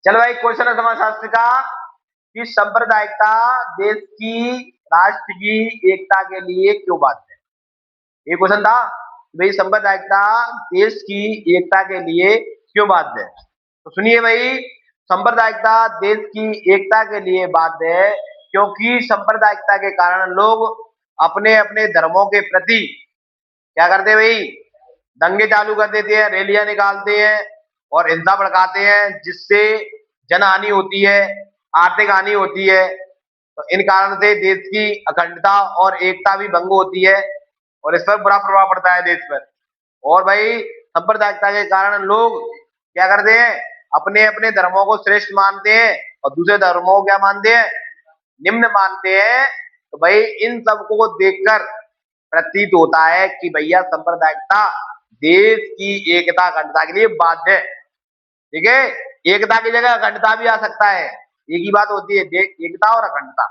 चलो भाई, क्वेश्चन है समाजशास्त्र का कि सांप्रदायिकता देश की राष्ट्र की एकता के लिए क्यों बाध्य है। ये क्वेश्चन था, भाई सांप्रदायिकता देश की एकता के लिए क्यों बाध्य है। तो सुनिए भाई, सांप्रदायिकता देश की एकता के लिए बाध्य है क्योंकि सांप्रदायिकता के कारण लोग अपने अपने धर्मों के प्रति क्या करते हैं भाई, दंगे चालू कर देते हैं, रैलियां निकालते हैं और हिंसा भड़काते हैं, जिससे जन हानि होती है, आर्थिक हानि होती है। तो इन कारण से देश की अखंडता और एकता भी भंग होती है और इस पर बुरा प्रभाव पड़ता है देश पर। और भाई सांप्रदायिकता के कारण लोग क्या करते हैं, अपने अपने धर्मों को श्रेष्ठ मानते हैं और दूसरे धर्मों को क्या मानते हैं, निम्न मानते हैं। तो भाई इन सबको देखकर प्रतीत होता है कि भैया सांप्रदायिकता देश की एकता अखंडता के लिए बाध्य है। ठीक है, एकता की जगह अखंडता भी आ सकता है, एक ही बात होती है एकता और अखंडता।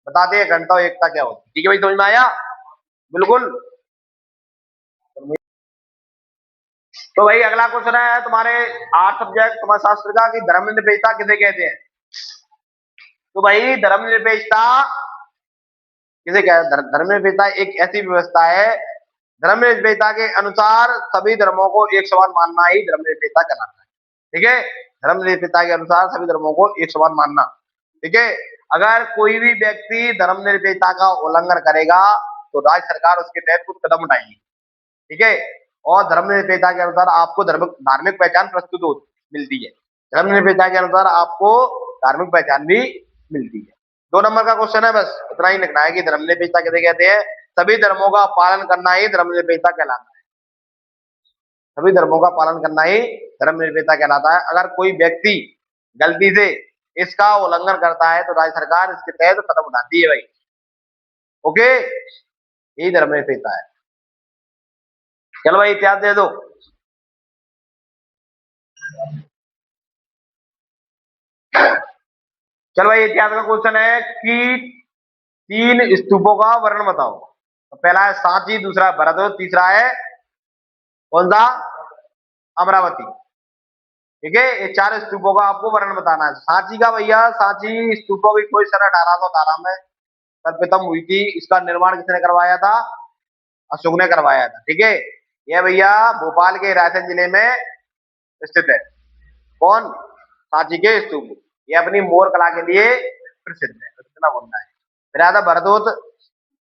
बताते हैं अखंडता और एकता क्या होती है। ठीक है भाई, समझ में आया बिल्कुल। तो भाई अगला क्वेश्चन है तुम्हारे आर्ट सब्जेक्ट समाजशास्त्र का कि धर्मनिरपेक्षता किसे कहते हैं। तो भाई धर्मनिरपेक्षता किसे कहते हैं। धर्मनिरपेक्षता एक ऐसी व्यवस्था है, धर्मनिरपेक्षता के अनुसार सभी धर्मों को एक समान मानना ही धर्मनिरपेक्षता कहलाता है। ठीक है, धर्मनिरपेक्षता के अनुसार सभी धर्मों को एक समान मानना। ठीक है, अगर कोई भी व्यक्ति धर्मनिरपेक्षता का उल्लंघन करेगा तो राज्य सरकार उसके तहत कुछ कदम उठाएगी। ठीक है, और धर्मनिरपेक्षता के अनुसार आपको धार्मिक पहचान प्रस्तुत हो मिलती है। धर्मनिरपेक्षता के अनुसार आपको धार्मिक पहचान भी मिलती है। 2 नंबर का क्वेश्चन है, बस इतना ही लिखना है कि धर्मनिरपेक्षता किसे कहते हैं। सभी धर्मों का पालन करना ही धर्मनिरपेक्षता कहलाता है। सभी धर्मों का पालन करना ही धर्मनिरपेक्षता कहलाता है। अगर कोई व्यक्ति गलती से इसका उल्लंघन करता है तो राज्य सरकार इसके तहत कदम उठाती है भाई। ओके, यही धर्मनिरपेक्षता है। चलो भाई इतिहास दे दो। चलो भाई, इतिहास का क्वेश्चन है कि 3 स्तूपों का वर्णन बताओ। तो पहला है सांची, दूसरा है भरतपुर, तीसरा है कौन सा, अमरावती। ठीक है, ये 4 स्तूपों का आपको वर्णन बताना है। सांची का भैया, सांची स्तूपों की खोज सन 1818 में सर्वप्रथम हुई थी। इसका निर्माण किसने करवाया था, अशोक ने करवाया था। ठीक है, यह भैया भोपाल के रायसेन जिले में स्थित है। कौन, सांची के स्तूप। ये अपनी मोर कला के लिए प्रसिद्ध है, इतना बोलना है। फिर आता भरतोत।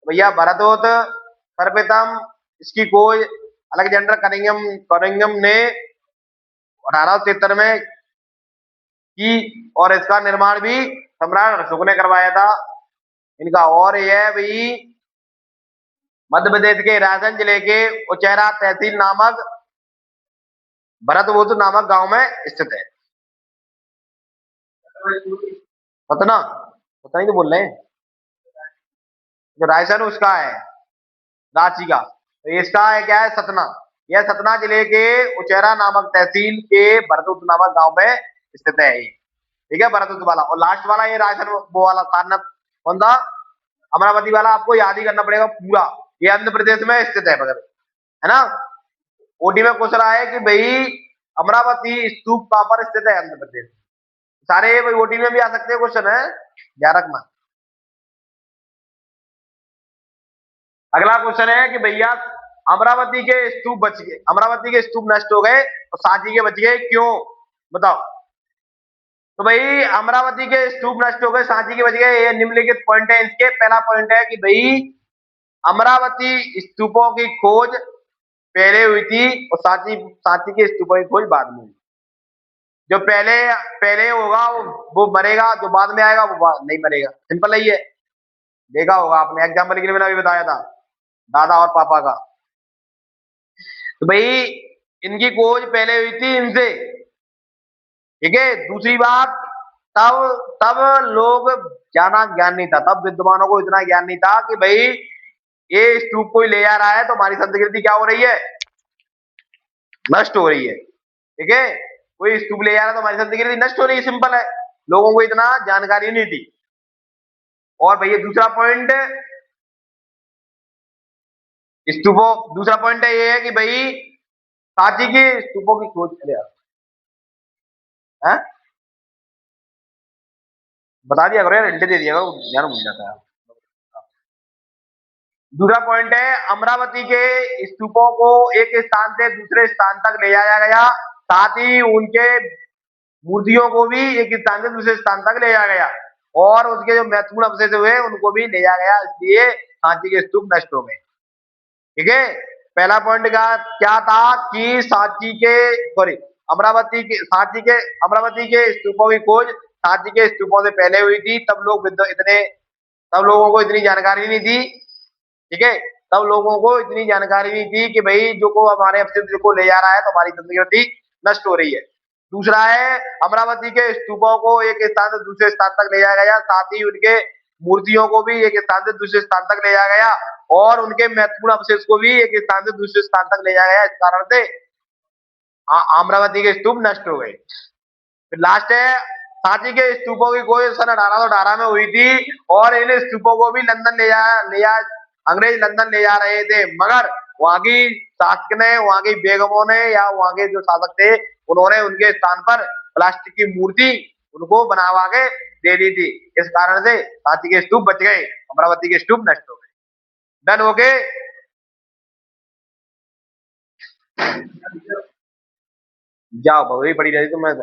भैया भरतोत सर्वप्रथम इसकी खोज अलेक्जेंडर कनिंघम ने 1873 में की और इसका निर्माण भी सम्राट अशोक ने करवाया था इनका। और यह भी मध्य प्रदेश के रायसेन जिले के उचेरा तहसील नामक भरतपुर नामक गांव में स्थित है। पतना पता ही तो बोल रहे हैं, जो रायसेन उसका है, रांची का। तो इसका है क्या है, सतना। यह सतना जिले के उचेरा नामक तहसील के भरतपुर नामक गांव में स्थित है ये। ठीक है, भरतपुर वाला। और लास्ट वाला ये रायसेन वो वाला सारनाथ कौन था, अमरावती वाला, आपको याद ही करना पड़ेगा पूरा। ये आंध्र प्रदेश में स्थित है मगर, है ना। ओडी में क्वेश्चन आया कि भाई अमरावती स्तूप कहां पर स्थित है आंध्र प्रदेश। सारे भाई ओडी में भी आ सकते हैं क्वेश्चन, है ध्यान रखना। अगला क्वेश्चन है कि भैया अमरावती के स्तूप बच गए, अमरावती के स्तूप नष्ट हो गए तो सांची के बच गए क्यों, बताओ। तो भाई अमरावती के स्तूप नष्ट हो गए, सांची के बच गए, ये निम्नलिखित पॉइंट है इसके। पहला पॉइंट है कि भाई अमरावती स्तूपों की खोज पहले हुई थी और सांची सांची के स्तूपों की खोज बाद में हुई। जो पहले पहले होगा वो मरेगा, जो बाद में आएगा वो नहीं मरेगा। सिंपल है ये, देखा होगा आपने, एग्जाम्पल के लिए मैंने अभी बताया था दादा और पापा का। तो भाई इनकी खोज पहले हुई थी इनसे। ठीक है, दूसरी बात, तब तब लोग ज्यादा ज्ञान नहीं था, तब विद्वानों को इतना ज्ञान नहीं था कि भाई ये स्तूप कोई ले जा रहा है तो हमारी संस्कृति क्या हो रही है, नष्ट हो रही है। ठीक है, कोई स्तूप ले जा रहा है तो हमारी संस्कृति नष्ट हो रही है, सिंपल है। लोगों को इतना जानकारी नहीं थी। और भैया दूसरा पॉइंट स्तूपों, दूसरा पॉइंट है ये है कि भाई सांची के स्तूपों की खोज है। बता दिया करो यार, हिंट दे दिया करो, ध्यान भूल जाता है। दूसरा पॉइंट है, अमरावती के स्तूपों को एक स्थान से दूसरे स्थान तक ले जाया गया, साथ ही उनके मूर्तियों को भी एक स्थान से दूसरे स्थान तक ले जाया गया, और उसके जो महत्वपूर्ण अवशेष हुए उनको भी ले जाया गया, इसलिए सांची के स्तूप नष्ट हो गए। ठीक है, पहला पॉइंट का क्या था कि सांची के सॉरी अमरावती के सांची के अमरावती के स्तूपों की खोज सांची के स्तूपों से पहले हुई थी, तब लोगों को इतनी जानकारी नहीं थी। ठीक है, तब लोगों को इतनी जानकारी नहीं थी कि भाई जो को हमारे अपशिष्ट को ले जा रहा है तो हमारी संस्कृति नष्ट हो रही है। दूसरा है, अमरावती के स्तूपों को एक स्थान से दूसरे स्थान तक ले जाया गया, साथ ही उनके मूर्तियों को भी एक स्थान से दूसरे स्थान तक ले जाया गया, और उनके महत्वपूर्ण अवशेष को भी एक स्थान से दूसरे स्थान तक ले जाया गया। इस कारण से अमरावती के स्तूप नष्ट हो गए। फिर लास्ट है, सांची के स्तूपों की खोज सन 1818 में हुई थी, और इन स्तूपों को भी लंदन अंग्रेज लंदन ले जा रहे थे, मगर वहां की शासक ने, वहां की बेगमों ने, या वहां के जो शासक थे उन्होंने उनके स्थान पर प्लास्टिक की मूर्ति उनको बनवा के दे दी थी। इस कारण से सांची के स्तूप बच गए, अमरावती के स्तूप नष्ट हो गए। डन हो गए। जाओ, वही पड़ी रही तो मैं